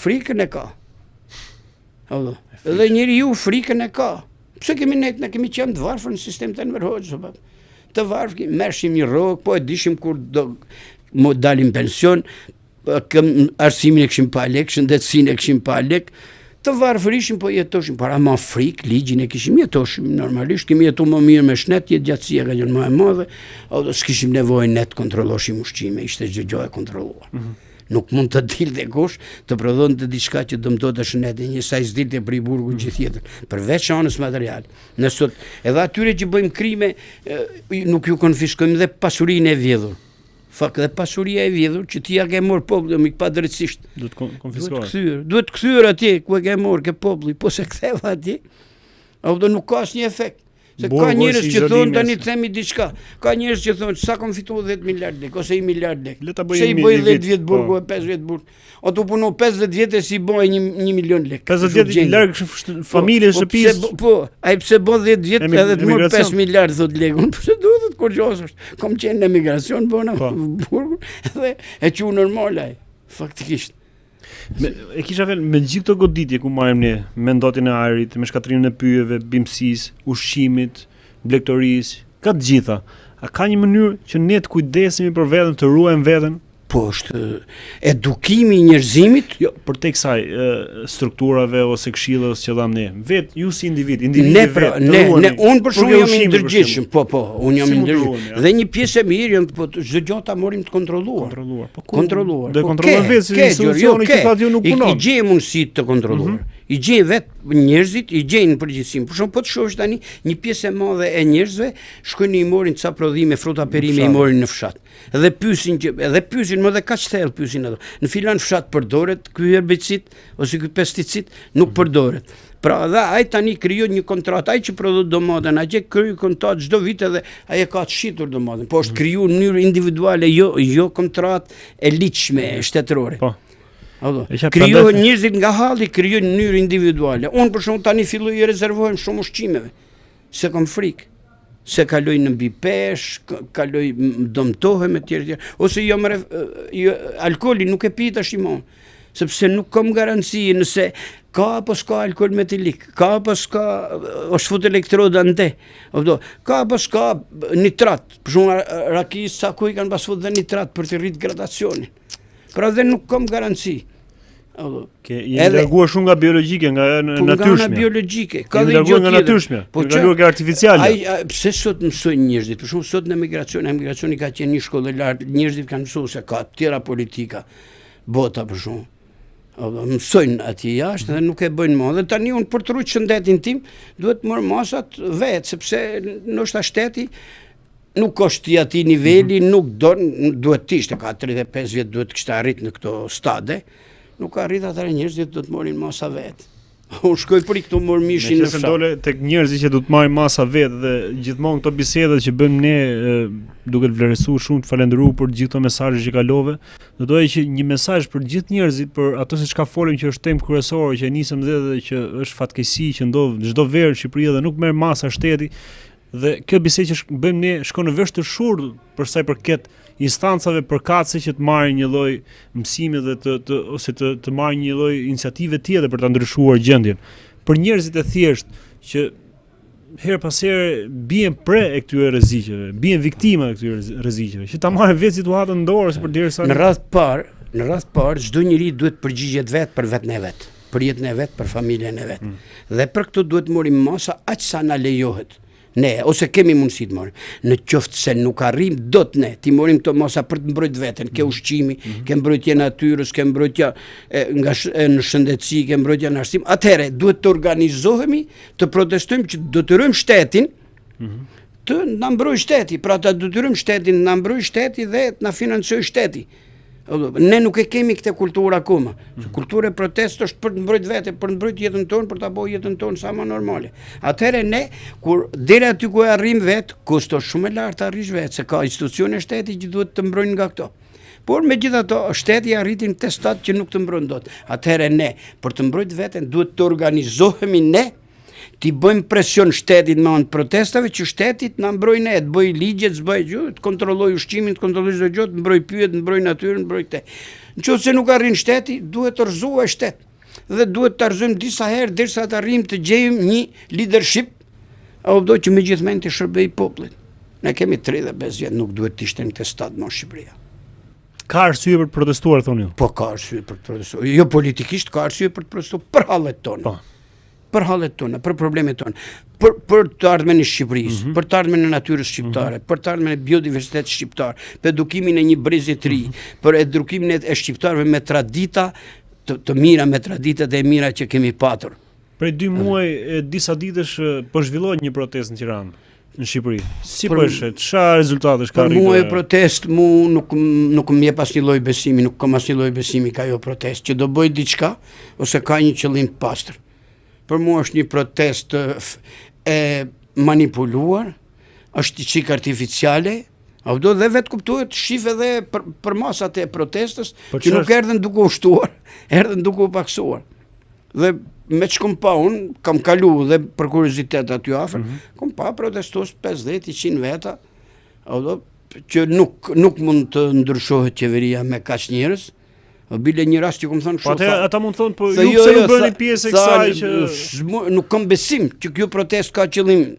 frikën e ka. Dhe njeriu frikën e ka. Pse ne kemi qenë të varfër në sistem të Enver Hoxhës, të varfër, merrshim një rrogë, po e dishim kur do dalim pension, arsimin e kishim pa lek, shëndetësinë e kishim pa lek, të varfër ishim, po jetoshim, para ma frikë, ligjin e kishim, jetoshim normalisht, kemi jetu më mirë me shnet, jetë gjatësia ka qenë më e madhe, s'kishim nevojë ne të kontrolloshim ushqime, ishte çdo gjë e kontrolluar. Nuk mund të dilte kush të prodhonte diçka që dëmtonte shëndetin, një sa i dilte për i burgu gjithë jetën, përveç anës materiale. Ne sot edhe atyre që bëjmë krime, nuk ju konfiskojmë dhe pasurinë e vjedhur. Fakt dhe pasuria e vjedhur që ti ja ke marr populli pa drejtësisht. Duhet konfiskohet. Duhet kthyer atje ku e ke marr ke populli, po se ktheva atje. Apo nuk ka asnjë efekt. Se ka njerëz që thonë tani themi diçka. Ka njerëz që thonë sa kam fituar 10 miliard lekë ose 1 miliard lekë. Se i bëj 10 vjet burgu e 5 vjet burg. O tu punon 50 vjet e si bën 1 milion lekë. 50 vjet larg familje, shtëpisë. Po, ai pse bën 10 vjet edhe të mor 5 miliard thot lekë. Unë pse duhet të kurrjosesh? Kam qenë në emigracion bona burgu dhe e qiu normal ai. Faktikisht. E kisha vel me gjithë këto goditje ku marrim ne, me ndotjen e ajrit, me shkatrimin e pyjeve, bimësisë, ushqimit, blegtorisë, ka të gjitha. A ka një mënyrë që ne të kujdesemi për veten, të ruajmë veten? Po është edukimi i njerëzimit, jo, për tek kësaj strukturave ose këshillave që dham ne. Vet ju si individ ne unë për shkak jam i ndërgjithshëm, po, unë jam i ndërgjithshëm. Dhe një pjesë e mirë janë po çdo gjë ta morëm të kontrolluar. Kontrolluar. Do kontrollojmë vetë si solucioni që thatë ju nuk punon. I gjej mundësi të kontrolluar. I gjej vetë njerëzit, i gjejnë përgjithësim. Për shembull, po të shohësh tani një pjesë e madhe e njerëzve shkojnë i morin ca prodhime, fruta perime i morin në fshat. Dhe pyesin më dhe kaq thellë pyesin ato. Në filan fshat përdoret ky herbicid ose ky pesticid, nuk përdoret. Pra dhe ai tani krijon një kontratë, ai që prodhon domaten, ai që krijon kontratë çdo vit edhe ai e ka të shitur domaten. Po është krijuar në mënyrë individuale, jo kontratë e ligjshme shtetërore. Po. Krijohen njerëzit nga halli, krijohen në mënyrë individuale. Unë për shembull tani filloj i rezervohem shumë ushqimeve. Se kam frikë. Se kaloj në mbi peshk, kaloj dëmtohem etj. Ose alkooli nuk e pi tash më. Sepse nuk kam garanci nëse ka apo s'ka alkool metilik, ka apo s'ka është fut elektroda nde, ka apo s'ka nitrat. Për shembull rakis sa ku i kanë pas fut dhe nitrat për të rrit gradacionin. Pra dhe nuk kam garanci. Je larguar shumë nga biologjike, nga natyrshme. Nga biologjike, ka dhe gjë nga natyrshme. Po larguar nga artificiale. Pse sot mësojnë njerëzit? Për shembull sot në emigracioni ka qenë një shkollë e lartë, njerëzit kanë mësuar se ka tjera politika. Bota për shembull. Mësojnë atje jashtë dhe nuk e bëjnë më. Dhe tani unë për të ruajtur shëndetin tim duhet të marr masat vetë, sepse ndoshta shteti nuk është i atij niveli, nuk duhet të ishte ka 35 vjet duhet të kishte arrit në këto stade. Nuk arrit atëra njerëzit do të marrin masa vetë. Unë shkoj për këtu mor mishin në fshat. Nëse dole tek njerëzit që do të marrin masa vetë dhe gjithmonë këto bisedë që bëjmë ne duke vlerësuar shumë të falenderuar për gjithë këto mesazhe që kalove, do doja që një mesazh për gjithë njerëzit për ato se çka folëm që është temë kryesore që nisëm dhe që është fatkeqësi që ndodh çdo verë në Shqipëri dhe nuk merr masa shteti. Dhe kjo bisedë që bëjmë ne shkon në vesh të shurdh për sa i përket instancave përkatëse që të marrin një lloj mësimi dhe ose të marrin një lloj iniciative tjetër për ta ndryshuar gjendjen. Për njerëzit e thjeshtë që her pas here bien pre e këtyre rreziqeve, bien viktima e këtyre rreziqeve, që ta marrin vetë situatën në dorë përderisa në radh të parë çdo njeri duhet përgjigjet vetë për vetën e vet, për jetën e vet, për familjen e vet. Dhe për këtë duhet marrim masa aq sa na lejohet. Ne, ose kemi mundësi të marrim. Në qoftë se nuk arrim dot ne, ti marrim këto masa për të mbrojtur veten, ke ushqimi, ke mbrojtje natyrës, ke mbrojtja nga në shëndetësi, ke mbrojtja në arsim. Atëherë duhet të organizohemi, të protestojmë që detyrojmë shtetin të na mbrojë shteti, pra ta detyrojmë shtetin të na mbrojë shteti dhe të na financojë shteti. Ne nuk e kemi këtë kulturë akoma. Kultura e protestë është për të mbrojtur veten, për të mbrojtur jetën tonë, për ta bërë jetën tonë sa më normale. Atëherë ne kur deri aty ku arrim vet, kusht është shumë e lartë arrish vet, se ka institucione shteti që duhet të mbrojnë nga këto. Por megjithatë shteti arritin te stat që nuk të mbron dot. Atëherë ne për të mbrojtur veten duhet të organizohemi ne ti bëjmë presion shtetit me anë protestave që shtetit na mbroj ne, të bëj ligjet, të bëj gjë, të kontrolloj ushqimin, të kontrolloj çdo gjë, të mbroj pyet, të mbroj natyrën, të mbroj këtë. Nëse nuk arrin shteti, duhet të rrezuar shtet. Dhe duhet të arrizojmë disa herë derisa të arrijmë të gjejmë një leadership apo që megjithënë të shërbej popullit. Ne kemi 35 vjet, nuk duhet të ishte në këtë stad në Shqipëria. Ka arsye për të protestuar, thoni ju? Po ka arsye për të protestuar. Jo politikisht, ka arsye për të protestuar për hallet tona. Po. Për hallet tona, për problemet tona, për të ardhmen e Shqipërisë, për të ardhmen e natyrës shqiptare, për të ardhmen e biodiversitetit shqiptar, për edukimin e një brezi të ri, për edukimin e shqiptarëve me tradita të mira, me traditat e mira që kemi patur. Prej 2 muaj e disa ditësh po zhvillohet një protestë në Tiranë, në Shqipëri. Si po shet? Çfarë rezultatesh ka arritur? Për mua e protest nuk më jep asnjë lloj besimi, nuk kam asnjë lloj besimi ka ajo protestë që do bëj diçka ose ka një qëllim të pastër. Për mua është një protestë e manipuluar, është çik artificiale, apo dhe vetë kuptohet shif edhe për masat e protestës që nuk erdhen duke u shtuar, erdhen duke u paksuar. Dhe me që kom pa unë, kam kalu dhe për kuriozitet aty afër, kom pa protestos 50-100 veta, që nuk mund të ndryshohet qeveria me kaq njerëz. Bile një rast që kom thënë kështu. Po ata mund thonë, po ju pse nuk bëni pjesë e kësaj që nuk kam besim që kjo protestë ka qëllim.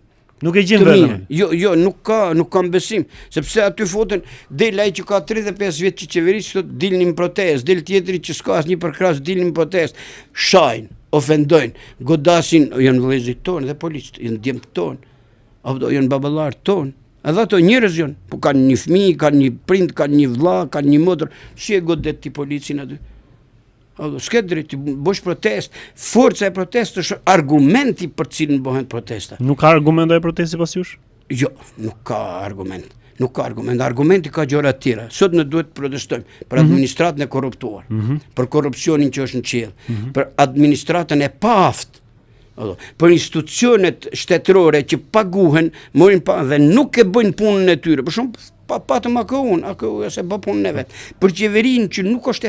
Nuk e gjen vetëm. Jo, nuk kam besim, sepse aty foten del ai që ka 35 vjet që qeverisë sot dilnin në protestë, del tjetri që s'ka asnjë përkrahas dilnin në protestë, shajnë, ofendojnë, godasin, janë vëllezërit tonë dhe policët, janë djemtë tonë, apo janë baballarët tonë. Edhe ato njerëz janë, po kanë një fëmijë, kanë një prind, kanë një vëlla, kanë një motër, si e godet ti policin aty? S'ke drejt të bësh protestë. Forca e protestës është argumenti për cilin bëhen protesta. Nuk ka argument ai protesti pas jush? Jo, nuk ka argument. Nuk ka argument. Argumenti ka gjëra të tjera. Sot ne duhet të protestojmë për administratën e korruptuar, për korrupsionin që është në qiell, për administratën e paaftë, për institucionet shtetërore që paguhen, morin pa dhe nuk e bëjnë punën e tyre. Për shembull, patëm AKU se bë punën e vet. Për qeverinë që nuk është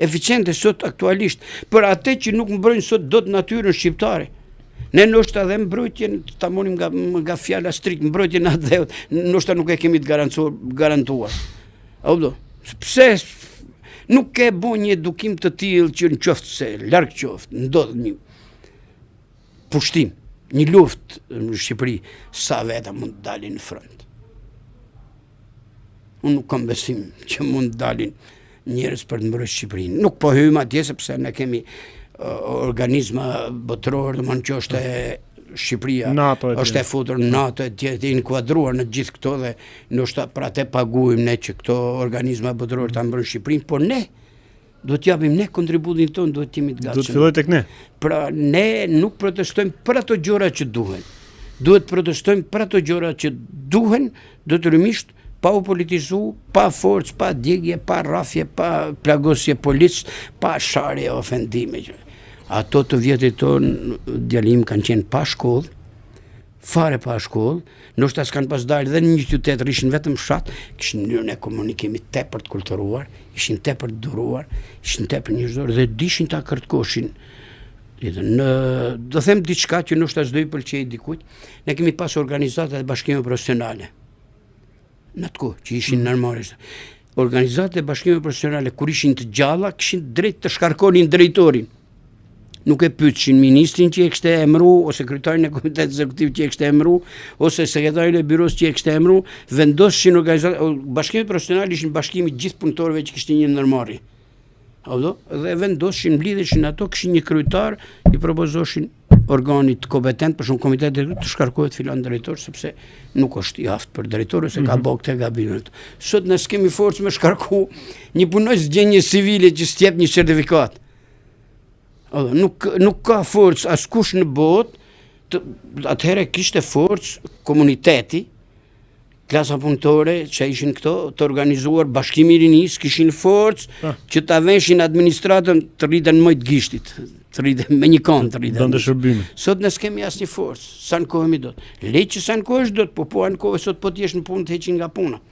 eficiente sot aktualisht, për atë që nuk mbrojnë sot dot natyrën shqiptare. Ne ndoshta dhe mbrojtjen ta monim nga fjala strikt, mbrojtjen e dheut, ndoshta nuk e kemi të garantuar. Apo pse nuk e bën një edukim të tillë që në qoftë se larg qoftë ndodh një pushtim, një luftë në Shqipëri, sa veta mund të dalin në front. Unë nuk kam besim që mund të dalin njerëz për të mbrojtur Shqipërinë. Nuk po hyjmë atje sepse ne kemi organizma botëror, domethënë që është Shqipëria, është e futur në NATO, të inkuadruar në gjithë këto dhe ndoshta për atë paguajmë ne që këto organizma botëror ta mbrojnë Shqipërinë, por ne duhet t'japim ne kontributin tonë, duhet t'jemi të gatshëm. Duhet filloj tek ne. Pra ne nuk protestojmë për ato gjëra që duhen. Duhet protestojmë për ato gjëra që duhen, detyrimisht pa u politizu, pa forcë, pa djegje, pa rrafje, pa plagosje policë, pa sharje ofendime. Ato të vjetit tonë djalim kanë qenë pa shkollë, fare pa shkollë, ndoshta s'kanë pas dalë dhe në një qytet, ishin vetëm fshat, kishin mënyrën e komunikimit tepër të kulturuar, ishin tepër të duruar, ishin tepër njerëzor dhe dishin ta kërkoshin. Do them diçka që ndoshta s'do i pëlqej dikujt, ne kemi pas organizata e bashkimeve profesionale. Në atë kohë që ishin normalisht. Organizatat e bashkimeve profesionale kur ishin të gjalla kishin drejt të shkarkonin drejtorin. Nuk e pyetshin ministrin që e kishte emëru, ose kryetarin e komitetit ekzekutiv që e kishte emëru, ose sekretarin e byros që e kishte emëru, vendoshin bashkimet profesionale ishin bashkimi gjithë punëtorëve që kishin një ndërmarrje. Dhe vendoshin, mblidheshin ato, kishin një kryetar, i propozoshin organit kompetent, për shumë komitetit të shkarkohet filan drejtor, sepse nuk është i aftë për drejtor, ose ka bërë këtë gabimet. Sot ne s'kemi forcë me shkarku një punojës gjenje civile që s'jep një certifikat. Nuk ka forcë askush në botë, atëherë kishte forcë komuniteti, klasa punëtore që ishin këto, të organizuar bashkimi i rinisë, kishin forcë që ta veshin administratën të rriten më të gishtit, të rriten me një kënd të rriten. Sot ne s'kemi asnjë forcë, sa në kohëmi dot. Le që sa në kohësh dot, po anë kohë sot po t'jesh në punë të heqin nga puna.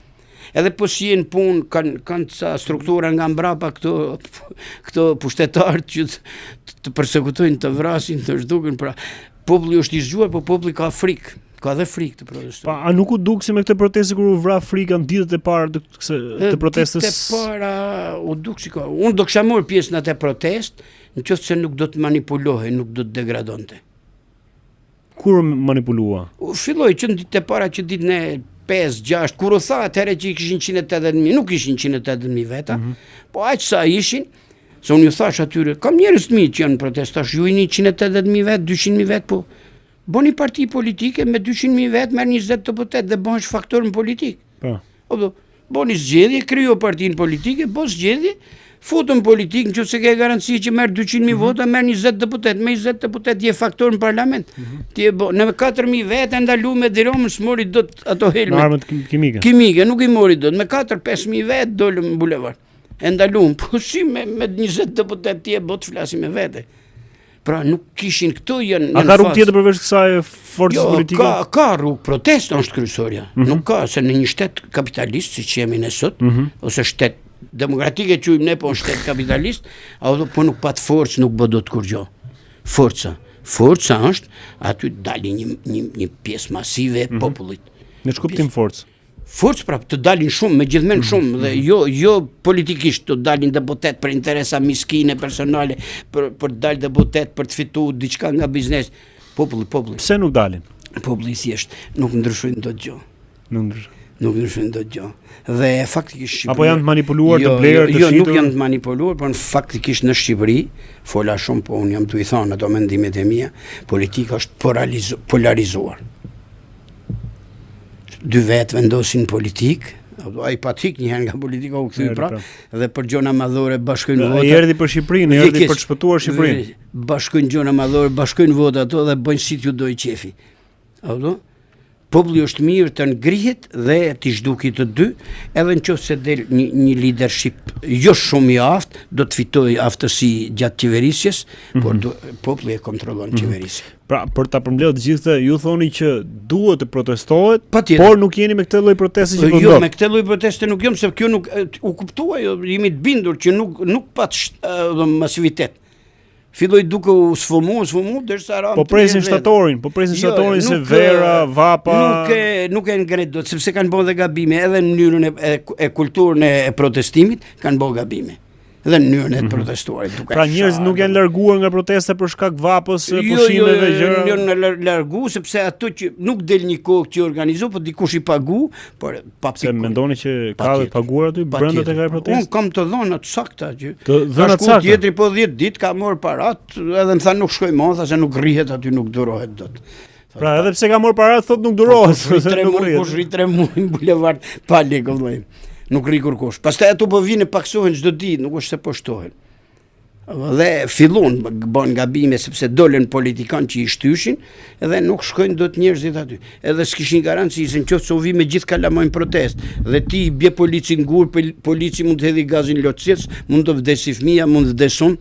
Edhe po si në punë kanë ca struktura nga mbrapa këto pushtetarë që të persekutojnë, të vrasin, të zhduken, pra populli është i zgjuar, po populli ka frikë. Ka dhe frikë të protestojnë. Pa, a nuk u duk si me këtë protestë kur u vra frika në ditët e parë të protestës? Ditët e para u duk si ka. Unë do kisha marrë pjesë në atë protestë, nëse nuk do të manipulohej, nuk do të degradonte. Kur manipulua? Filloi që në ditët e para që ditën e 5-6, kur u tha atëherë që i kishin 180.000, nuk ishin 180.000 veta, po aq sa ishin, se unë ju thash atyre, kam njerëz të mi që janë protestash, ju jeni 180.000 vet, 200.000 vet, po boni parti politike me 200.000 vet, merr 20 deputet dhe bëhesh faktor në politik. Po. Boni zgjedhje, krijo partinë politike, bo zgjedhje, futën politik, nëse ke garanci që merr 200.000 vota, merr 20 deputet, me 20 deputet je faktor në parlament. Ti e në 4.000 vete ndalu me diromën s'mori dot ato helme. Në armët kimike. Kimike, nuk i mori dot. Me 4-5.000 vet dolëm në bulevard. E ndaluam, po si me 20 deputet ti e të flasim me vete. Pra nuk kishin këto janë. A ka rrugë tjetër përveç kësaj forcës politike? Ka rrugë, protesta është kryesorja. Nuk ka, se në një shtet kapitalist siç jemi ne sot, ose shtet demokratike quajmë ne, po shtet kapitalist, po nuk pat forcë, nuk bë dot kur gjë. Forca është aty dalin një pjesë masive e popullit. Në ç'kuptim forcë? Forcë prap të dalin shumë, me gjithmonë shumë, dhe jo politikisht të dalin deputet për interesa miskine, personale, për të dalë deputet për të fituar diçka nga biznesi. Populli. Pse nuk dalin? Populli thjesht nuk ndryshojnë dot gjë. Nuk ndryshojnë dot gjë. Dhe faktikisht apo janë të manipuluar, të blerë, të shitur? Jo, nuk janë të manipuluar, por faktikisht në Shqipëri, fola shumë, po unë jam tu i thonë ato mendimet e mia, politika është polarizuar. Dy vetë vendosin politik, ai patik njëherë nga politika u kthye prapë, dhe për gjona madhore bashkojnë vota. Erdhi për Shqipërinë, erdhi për të shpëtuar Shqipërinë. Bashkojnë gjona madhore, bashkojnë vota ato dhe bëjnë si t'ju doj qefi. Populli është mirë të ngrihet dhe t'i zhduki të dy, edhe nëse del një leadership jo shumë i aftë, do të fitojë aftësi gjatë qeverisjes, por populli e kontrollon qeverisjen. Pra, për ta përmbledhur të gjithë, ju thoni që duhet të protestohet, por nuk jeni me këtë lloj proteste që po ndodh. Jo, me këtë lloj proteste nuk jam, se kjo nuk u kuptua, jemi të bindur që nuk pat masivitet. Filloi duke u sfumu derisa ra. Po presin shtatorin se Vera, Vapa nuk e ngret dot, sepse kanë bërë dhe gabime, edhe në mënyrën e kulturën e protestimit kanë bërë gabime. Dhe në mënyrën e protestuarit. Pra njerëzit nuk janë larguar nga protesta për shkak vapës, pushimeve, gjëra. Jo, janë largu sepse ato që nuk del një kohë që organizo, po dikush i pagu, por pa pikë. Se mendoni që ka të paguar aty brenda tek ajo protestë? Unë kam të dhëna të sakta që. Të dhëna të sakta. Tjetri po 10 ditë ka marr parat, edhe më tha nuk shkoj më, tha se nuk rrihet aty, nuk durohet dot. Pra edhe pse ka marr parat thot nuk durohet. Kush rri 3 muaj në bulevard pa lekë vëllai. Nuk rri kurkush. Pastaj ato po vinë paksohen çdo ditë, nuk është se po shtohen. Dhe fillon bën gabime sepse dolën politikanë që i shtyshin, edhe nuk shkojnë dot njerëzit aty. Edhe s'kishin garanci se nëse u vi me gjithë kalamojnë protestë, dhe ti i bie polici ngur, polici mund të hedhë gazin lotësjes, mund të vdesi fëmia, mund të vdesun.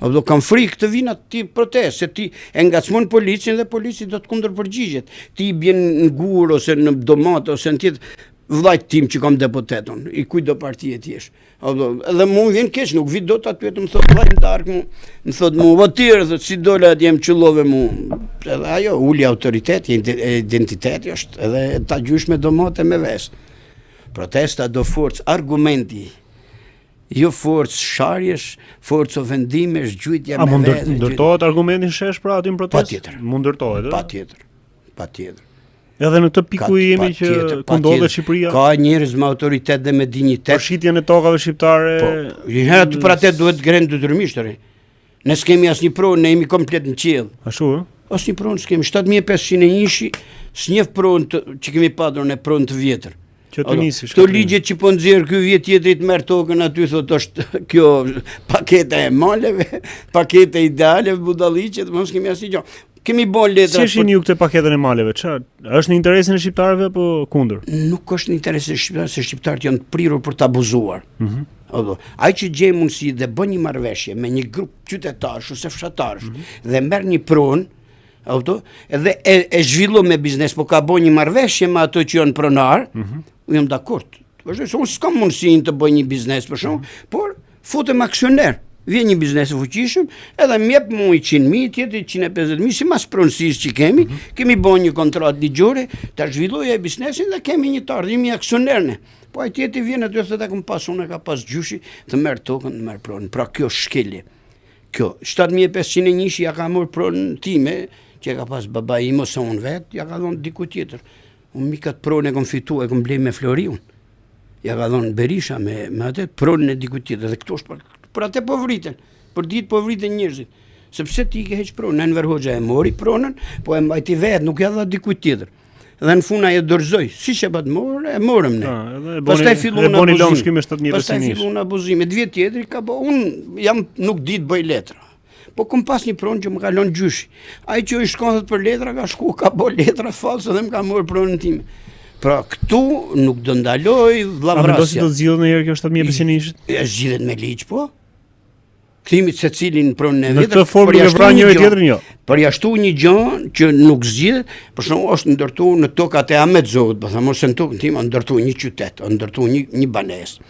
Apo kam frikë të vinë aty protestë, se ti e ngacmon policin dhe polici do të kundërpërgjigjet. Ti i bie në gur ose në domat ose në tjetër vllajt tim që kam deputeton, i kujt do partie ti jesh. Edhe mu vjen keq, nuk vi dot aty të më thot vllai në darkë, më thot mu votir, thot si dola atje jam qyllove mu. Edhe ajo uli autoriteti, identiteti është, edhe ta gjysh me domate me ves. Protesta do forcë argumenti. Jo forcë sharjesh, forcë ofendimesh, gjujtja me vetë. A mund ndërtohet argumentin shesh pra aty në protestë? Patjetër. Mund ndërtohet, Patjetër. Edhe në këtë piku jemi që ku ndodhet Shqipëria. Ka njerëz me autoritet dhe me dinjitet. Përshitjen e tokave shqiptare. Po, herë aty për atë duhet grën detyrimisht. Ne s'kemi asnjë pronë, ne jemi komplet në qiell. Ashtu ë? Asnjë pronë s'kemi. 7501 s'një pronë që kemi patur në pronë të vjetër. Që të nisish. Këto ligjet që po nxjerr ky vjet tjetrit merr tokën aty thotë është kjo paketa e maleve, paketa ideale budalliqe, mos kemi asnjë gjë. Kemi bën letra. Si shin ju këtë paketën e maleve? Çfarë? Është në interesin e shqiptarëve apo kundër? Nuk është në interesin e shqiptarëve, se shqiptarët janë të prirur për të abuzuar. Ai që gjej mundësi dhe bën një marrëveshje me një grup qytetarësh ose fshatarësh dhe merr një pronë, edhe e zhvillon me biznes, po ka bën një marrëveshje me ato që janë pronar, unë jam dakord. Vazhdoj, se unë s'kam mundësinë të bëj një biznes për shkak, por futem aksioner. Vjen një biznes i fuqishëm, edhe më jep mua 100.000, tjetri 150.000, si mas pronësisë që kemi bën një kontratë ligjore, ta zhvillojë biznesin dhe kemi një të ardhmë aksioner ne. Po ai tjetri vjen aty thotë kam pas unë ka pas gjyshi të merr tokën, të merr pronën. Pra kjo shkelje. Kjo 7501 ja ka marr pronën time, që ka pas babai im ose unë vet, ja ka dhënë diku tjetër. Unë mi kat pronë kam fituar, kam blej me Floriun. Ja ka dhënë Berisha me atë pronën e diku tjetër dhe këto është për atë po vriten. Për ditë po vriten njerëzit. Sepse ti ke heq pronën, Enver Hoxha e mori pronën, po e mbajti vet, nuk ja dha diku tjetër. Dhe në fund ajo dorëzoi, siç e pat morë, e morëm ne. Pastaj fillon abuzimi. Pastaj fillon abuzimi. 2 vjet tjetri ka po unë jam nuk di të bëj letra. Po kom pas një pronë që më kalon gjyshi. Ai që i shkon për letra ka shku, ka bë letra false dhe më ka marrë pronën time. Pra këtu nuk do ndaloj vllavrasja. A mendon se do të zgjidhet ndonjëherë kjo 7501? Ja zgjidhet me ligj, po. Kthimi secilin pronën e vetë. Në këtë formë e vran njëri tjetrin jo. Përjashtu një gjë që nuk zgjidhet, për shembull është ndërtuar në tokat e Ahmet Zogut, po thamë se në tokën time ndërtuar një qytet, ndërtuar një banesë.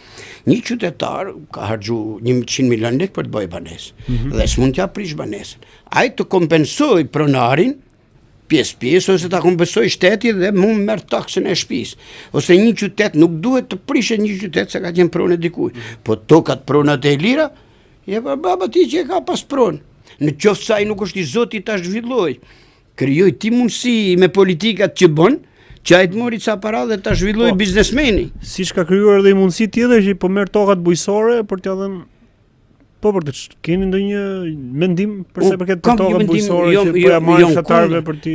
Një qytetar ka harxhu 100 milion lekë për të bërë banesë. Dhe s'mund t'ja prish banesën. Ai të kompensoj pronarin pjesë ose ta kompensoj shteti dhe mund merr taksën e shtëpisë. Ose një qytet nuk duhet të prishet një qytet se ka qenë pronë dikujt. Po tokat pronat e lira, ja baba ti që ka pas pronë. Në qoftë se ai nuk është i Zotit ta zhvilloj. Krijoj ti mundësi me politikat që bën, që ai të mori ca para dhe ta zhvilloj biznesmeni. Siç ka krijuar edhe mundësi tjetër që po merr tokat bujësore për t'ia dhënë. Po për të keni ndonjë mendim për sa i përket tokat bujësore që po ja marrin shtatarëve për ti?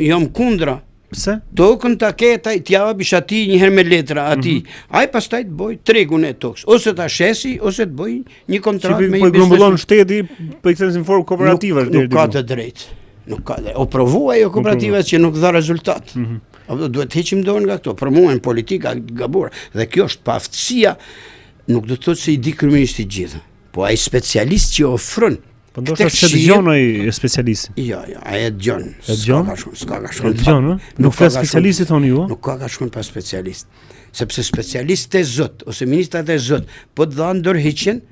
Jam kundra. Pse? Tokën ta ketaj t'ja japish atij një herë me letra atij. Ai pastaj të bëj tregun e tokës, ose ta shesi ose të bëj një kontratë me një biznes. Po grumbullon shteti po i thënë në formë kooperative deri nuk ka të drejtë. Nuk ka. O provua ajo kooperativa që nuk dha rezultat. Apo duhet të heqim dorën nga këto. Për mua në politika gabuar dhe kjo është paaftësia, nuk do të thotë se i di kryeministi gjithë. Po ai specialist që ofron. Po ndoshta se dëgjon ai specialist. Jo, ai e dëgjon. S'ka ka shkon. Dëgjon, nuk ka specialistë thonë ju? Nuk ka shkon pa specialist. Sepse specialistët e Zot ose ministrat e Zot po të dhanë dorëheqjen,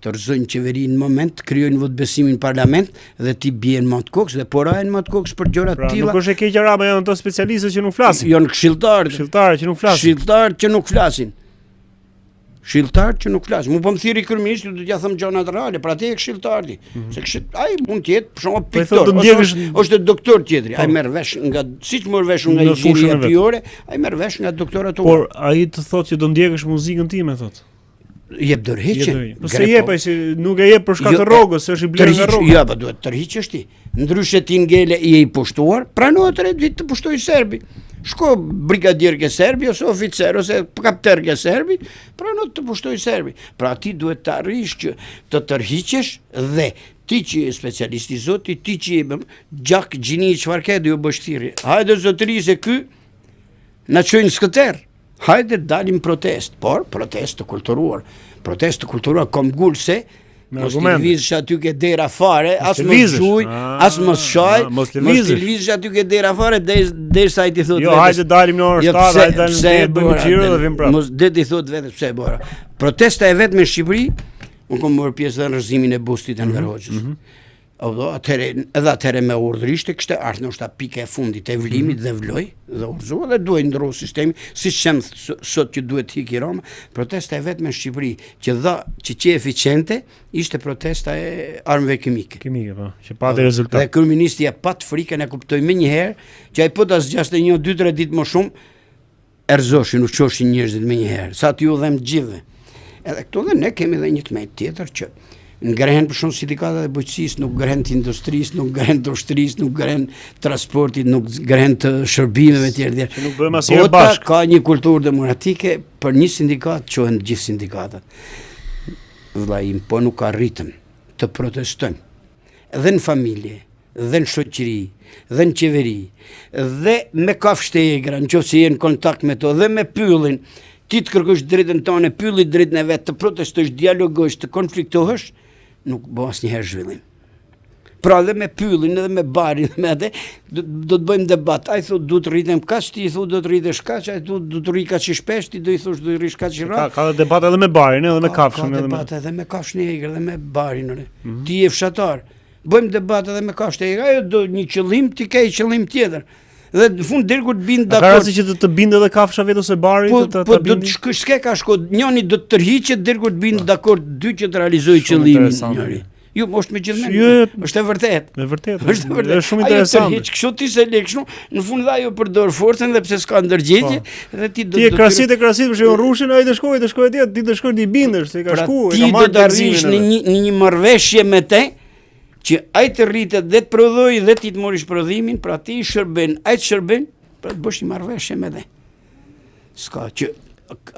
tërzojnë qeverinë në moment, krijojnë votë besimin në parlament dhe ti bien mat koks dhe porahen mat koks për gjëra të tilla. Nuk është e keq Araba, janë ato specialistë që nuk flasin. Janë këshilltarë që nuk flasin. Këshilltarë që nuk flasin. Këshilltar që nuk flas. Mu po më thirrë kryeministri do t'ja them gjëra të reale, pra te këshilltarti. Se ai mund të jetë për shkak piktor, është doktor tjetri. Ai merr vesh nga siç mor vesh nga inxhinieria priore, ai merr vesh nga doktorat. Por ai të thotë që do ndjekësh muzikën time, thotë. Jep dorëheqje. Po se jep ai si nuk e jep për shkak të rrogës, është i bler nga rroga. Jo, po duhet tërhiqesh ti. Ndryshe ti ngele i pushtuar, pranohet rreth vit të pushtoj serbi. Shko brigadier ke serbi, ose oficer, ose kapter ke serbi, pranohet të pushtoj serbi. Pra ti duhet të arrish që të tërhiqesh dhe ti që je specialist i Zotit, ti që je gjak gjini çfarë ke do ju bësh thirrje. Hajde zotëri se ky na çojnë skëter. Hajde dalim protest, por protest të kulturuar. Protest të kulturuar kom gulse. Mos të lëvizsh aty ke dera fare, as mos gjuj, as mos shaj, mos të lëvizsh aty ke dera fare derisa ai ti thotë. Jo, hajde dalim në orën 7, hajde dalim në bëjmë xhiro dhe vim prapë. Mos det i thotë vetë pse bëra. Protesta e vetme në Shqipëri, unë kam marrë pjesë në rrëzimin e bustit të Enver Hoxhës. Edhe atëherë me urdhër ishte kishte ardhur ndoshta pika e fundit e vlimit dhe vloj dhe urzua dhe duhet ndërru sistemi siç them sot që duhet ikë Roma. Protesta e vetme në Shqipëri që eficiente ishte protesta e armëve kimike. Kimike, po, që pati rezultat. Dhe kryeministri pat frikën e kuptoi më një herë që ai po ta zgjaste 1-2-3 ditë më shumë erzoshin, u çoshin njerëzit më një herë. Sa ti u dhem gjithë. Edhe këtu dhe ne kemi edhe një tmet tjetër që ngrehen për shumë sindikatat e bujqësisë, nuk ngrehen të industrisë, nuk ngrehen të ushtrisë, nuk ngrehen transportit, nuk ngrehen të shërbimeve tjerë. Nuk bëjmë asnjë bashkë. Ka një kulturë demokratike, për një sindikat quhen gjithë sindikatat. Vllai, po nuk arritëm të protestojmë. Dhe në familje, dhe në shoqëri, dhe në qeveri, dhe me kafshë e egra, nëse je në kontakt me to, dhe me pyllin, ti të kërkosh drejtën tonë, pylli drejtën e vet, të protestosh, dialogosh, të konfliktohesh, nuk bën asnjëherë zhvillim. Pra dhe me pyllin edhe me barin dhe me atë, do të bëjmë debat. Ai thotë du të rritem kaq, ti i thotë do të rritesh kaq, ai thotë do të rri kaq i shpesh, ti do i thosh do i rrish kaq i rrallë. Ka debat edhe me barin, edhe me kafshën, Ka debat edhe me kafshën e egër, edhe me barin. Ti je fshatar. Bëjmë debat edhe me kafshën e egër, ajo do një qëllim, ti ke një qëllim tjetër. Dhe në fund deri kur të bind dakord. Ka rasti që të bindë edhe kafsha vetë ose bari të po do të shkosh s'ke ka shko, njëri do të tërhiqet deri kur të bind dakord dy që të realizojë qëllimin njëri. Jo, është me gjithë mend. Është e vërtetë. Me vërtetë. Është vërtet. Është shumë interesante. Kështu ti se le kështu, në fund ajo përdor forcën dhe pse s'ka ndërgjegje, dhe ti do ti e krahasit për shembull rrushin, ai të shkojë atje, ti të shkojë ti bindesh se ka shku, e ka marrë darzimin në një marrëveshje me te që ai të rritet dhe të prodhoj dhe ti të morish prodhimin, pra ti i shërben, ai të shërben, pra të bësh një marrëveshje me te. S'ka që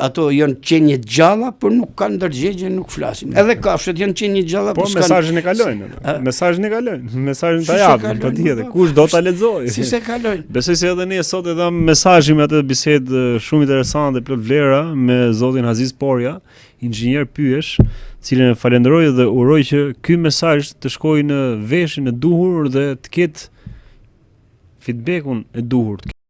ato janë qenje gjalla, por nuk kanë ndërgjegje, nuk flasin. Edhe kafshët janë qenje gjalla, por mesazhin e kalojnë. Mesazhin e kalojnë. Mesazhin ta japin, patjetër. Kush do ta lexojë? Si se kalojnë. Besoj se edhe ne sot e dham mesazhin me atë bisedë shumë interesante plot vlera me zotin Aziz Porja, inxhinier pyesh, cilën e falenderoj dhe uroj që ky mesazh të shkojë në veshin e duhur dhe të ketë feedbackun e duhur, të